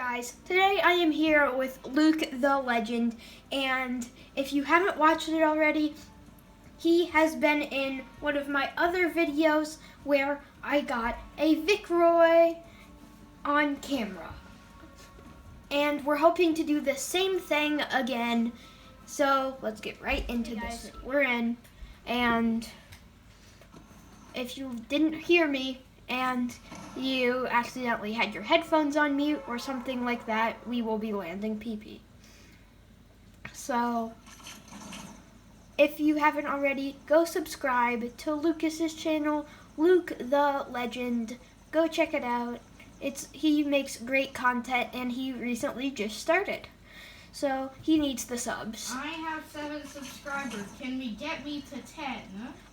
Guys, today I am here with Luke the Legend, and if you haven't watched it already, he has been in one of my other videos where I got a Vicroy on camera. And we're hoping to do the same thing again, so let's get right into this. We're in, and if you didn't hear me, and you accidentally had your headphones on mute or something like that, we will be landing PP. So, if you haven't already, go subscribe to Lucas's channel, Luke the Legend. Go check it out. He makes great content, and he recently just started. So, he needs the subs. I have 7 subscribers. Can we get me to 10?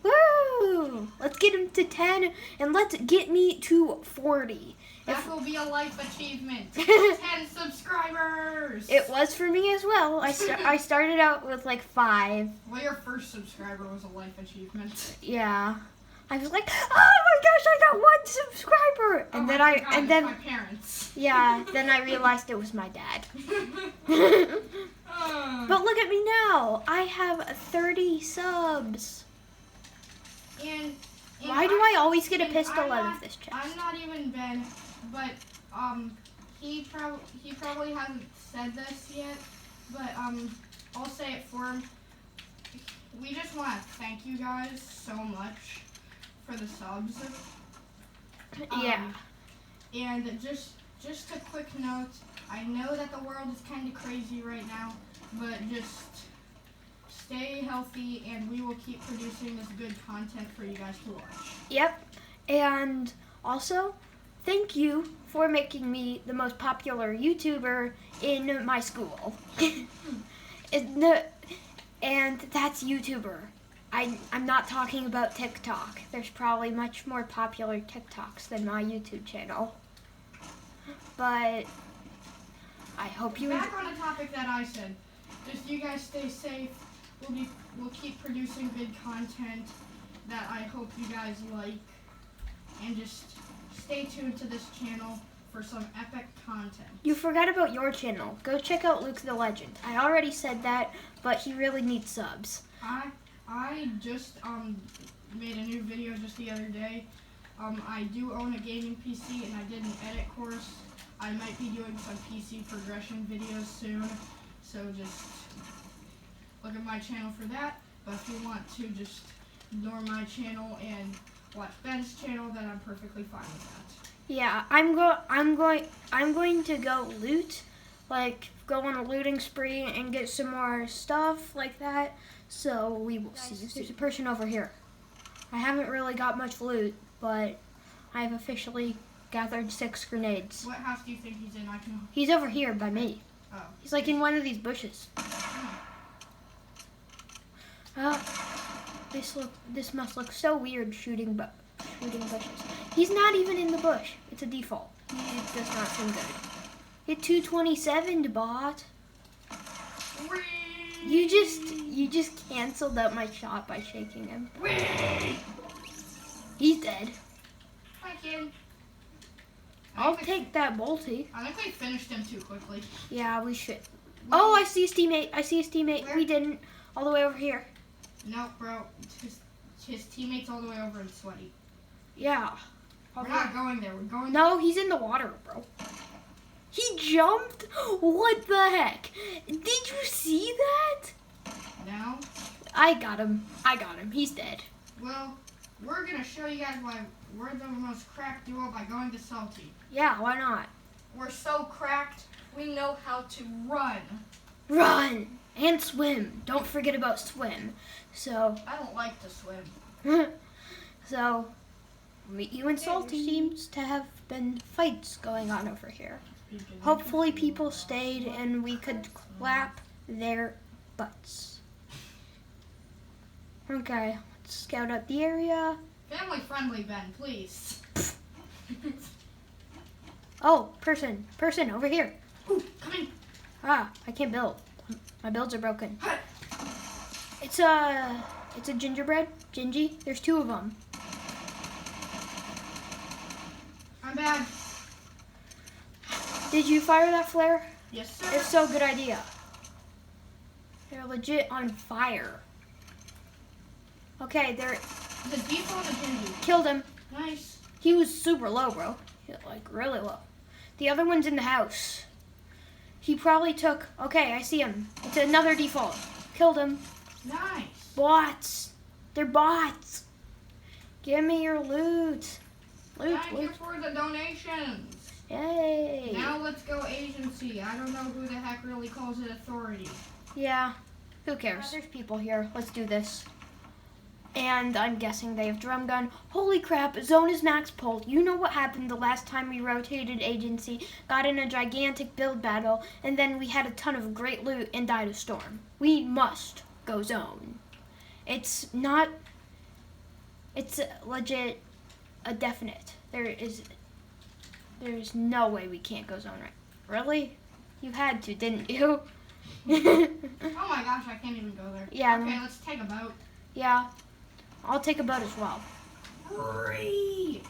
Woo! Let's get him to 10, and let's get me to 40. That will be a life achievement. 10 subscribers! It was for me as well. I started out with like 5. Well, your first subscriber was a life achievement. Yeah. I was like, oh my gosh, I got 1 subscriber! And then my parents. Yeah, then I realized it was my dad. But look at me now. I have 30 subs. And why do I always get a pistol out of this chest? I'm not even Ben, but he probably hasn't said this yet, but I'll say it for him. We just want to thank you guys so much for the subs. Yeah. And just a quick note, I know that the world is kind of crazy right now, but just stay healthy, and we will keep producing this good content for you guys to watch. Yep. And also, thank you for making me the most popular YouTuber in my school. And that's YouTuber. I'm not talking about TikTok. There's probably much more popular TikToks than my YouTube channel. But I hope you... Back on the topic that I said, just you guys stay safe. We'll keep producing good content that I hope you guys like. And just stay tuned to this channel for some epic content. You forgot about your channel. Go check out Luke the Legend. I already said that, but he really needs subs. I just made a new video just the other day. I do own a gaming PC, and I did an edit course. I might be doing some PC progression videos soon, so just look at my channel for that. But if you want to just ignore my channel and watch Ben's channel, then I'm perfectly fine with that. Yeah, I'm going to go loot, like go on a looting spree and get some more stuff like that. So we will see. There's a person over here. I haven't really got much loot, but I've officially gathered 6 grenades. What house do you think he's in? He's over here by me. Oh. He's like in one of these bushes. This must look so weird shooting bushes. He's not even in the bush. It's a default. It does not seem good. Hit 227 to bot. You just canceled out my shot by shaking him. He's dead. Hi, kid. I'll take that multi. I think we finished him too quickly. Yeah, we should. Oh, I see his teammate. Where? We didn't. All the way over here. No, bro. His teammate's all the way over in Sweaty. Yeah. We're not going there. We're going. No, he's in the water, bro. He jumped? What the heck? Did you see that? No. I got him. He's dead. Well, we're going to show you guys why we're the most cracked duo by going to Salty. Yeah, why not? We're so cracked, we know how to run. Run! And swim. Don't forget about swim. So, I don't like to swim. so, meet you in Salty. Seems to have been fights going on over here. Hopefully people stayed and we could clap their butts. Okay, let's scout out the area. Family friendly, Ben, please. Oh, person over here. Ooh, come in. I can't build. My builds are broken. It's a gingerbread, Gingy. There's 2 of them. I'm bad. Did you fire that flare? Yes, sir. If so, good idea. They're legit on fire. Okay, they're The default agility. killed him. Nice. He was super low, bro. Like really low. The other one's in the house. He probably took. Okay, I see him. It's another default. Killed him. Nice. Bots. They're bots. Give me your loot. Loot, Thank you loot. for the donations. Yay. Now let's go agency. I don't know who the heck really calls it authority. Yeah. Who cares? There's people here. Let's do this. And I'm guessing they have drum gun. Holy crap, zone is max pulled. You know what happened the last time we rotated agency, got in a gigantic build battle, and then we had a ton of great loot and died of storm. We must go zone. It's legit a definite. There's no way we can't go zone, right? Really? You had to, didn't you? Oh my gosh, I can't even go there. Yeah. Okay, let's take a boat. Yeah. I'll take a boat as well. Hurry!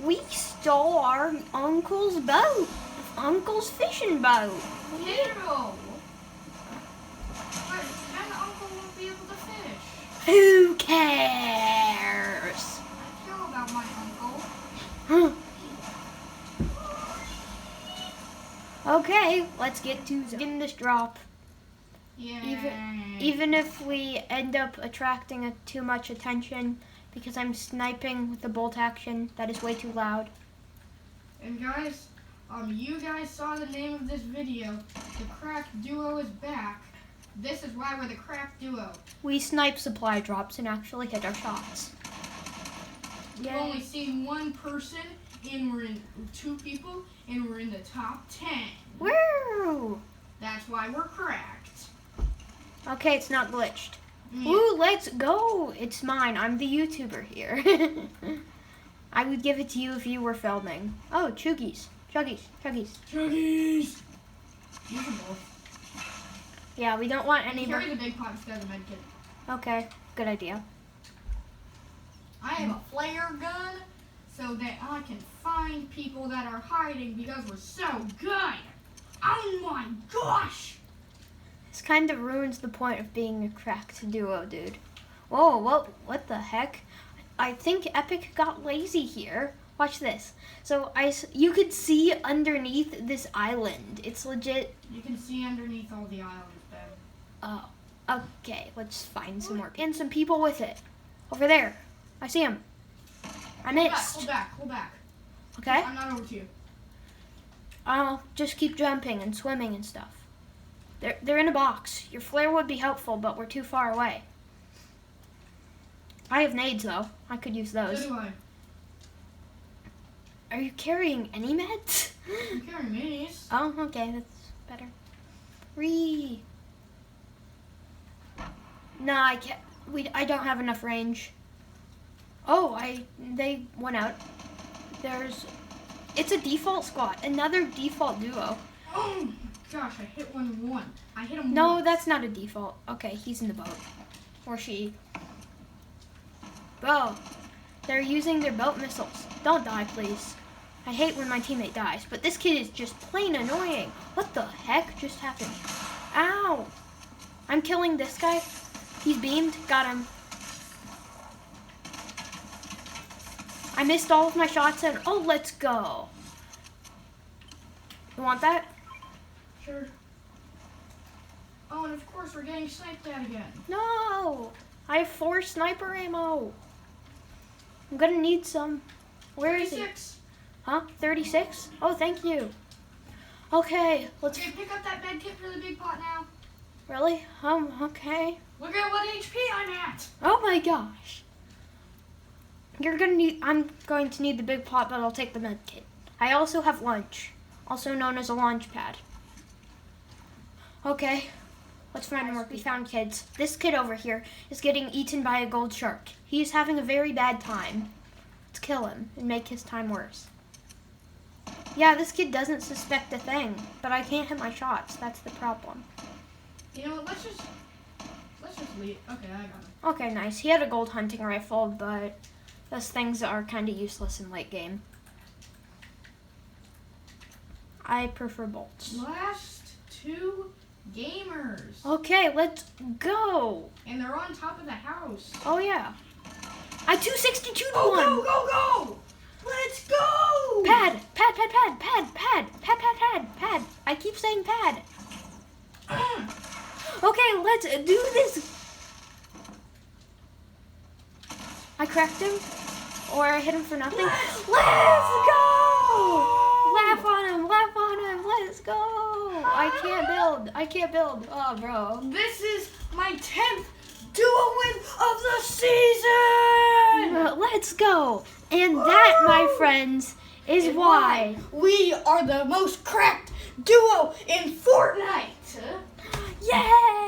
We stole our uncle's boat. Uncle's fishing boat. Ew! But then Uncle won't be able to fish. Who cares? I care about my uncle. Okay, let's get to getting this drop. Yeah. Even if we end up attracting too much attention because I'm sniping with the bolt action, that is way too loud. And guys, you guys saw the name of this video. The Crack Duo is back. This is why we're the Crack Duo. We snipe supply drops and actually hit our shots. We've only seen one person, and we're in 2 people, and we're in the top 10. Woo! That's why we're cracked. Okay, it's not glitched. Yeah. Ooh, let's go! It's mine. I'm the YouTuber here. I would give it to you if you were filming. Oh, chuggies. Chuggies. Chuggies. Chuggies! Use them both. Yeah, we don't want any... Carry the big pot instead of the med kit. Okay, good idea. I have a flare gun so that I can find people that are hiding because we're so good. Oh my gosh! This kind of ruins the point of being a cracked duo, dude. Whoa, what the heck? I think Epic got lazy here. Watch this. So you could see underneath this island. It's legit. You can see underneath all the islands, Ben. Oh, okay. Let's find some more. And some people with it. Over there. I see him. I missed. Hold back. Okay. I'm not over to you. I'll just keep jumping and swimming and stuff. They're in a box. Your flare would be helpful, but we're too far away. I have nades, though. I could use those. So do I. Are you carrying any meds? I'm carrying minis. Oh, okay. That's better. No, I can't. I don't have enough range. Oh, they went out. It's a default squad. Another default duo. Oh my gosh, I hit one. I hit him No, once. that's not a default. Okay, he's in the boat. Or she. Bro, they're using their boat missiles. Don't die, please. I hate when my teammate dies, but this kid is just plain annoying. What the heck just happened? Ow! I'm killing this guy. He's beamed. Got him. I missed all of my shots and oh, let's go. You want that? Sure. Oh, and of course we're getting sniped at again. No! I have 4 sniper ammo. I'm gonna need some. Where is it? 36. Huh? 36? Oh, thank you. Okay, let's... Okay, pick up that med kit for the big pot now. Really? Okay. Look at what HP I'm at. Oh my gosh. I'm going to need the big pot, but I'll take the med kit. I also have lunch, also known as a launch pad. Okay, let's find more. We found kids. This kid over here is getting eaten by a gold shark. He's having a very bad time. Let's kill him and make his time worse. Yeah, this kid doesn't suspect a thing, but I can't hit my shots. That's the problem. You know what? Let's just leave. Okay, I got it. Okay, nice. He had a gold hunting rifle, but those things are kind of useless in late game. I prefer bolts. Last two gamers. Okay, let's go. And they're on top of the house. Oh yeah. I 262 to Oh, 1. go! Let's go! Pad. I keep saying pad. Okay, let's do this. I cracked him, or I hit him for nothing. Let's go! Laugh on him. Let's go! I can't build. Oh, bro. This is my 10th duo win of the season! Let's go! And that, my friends, is why we are the most cracked duo in Fortnite. Yay!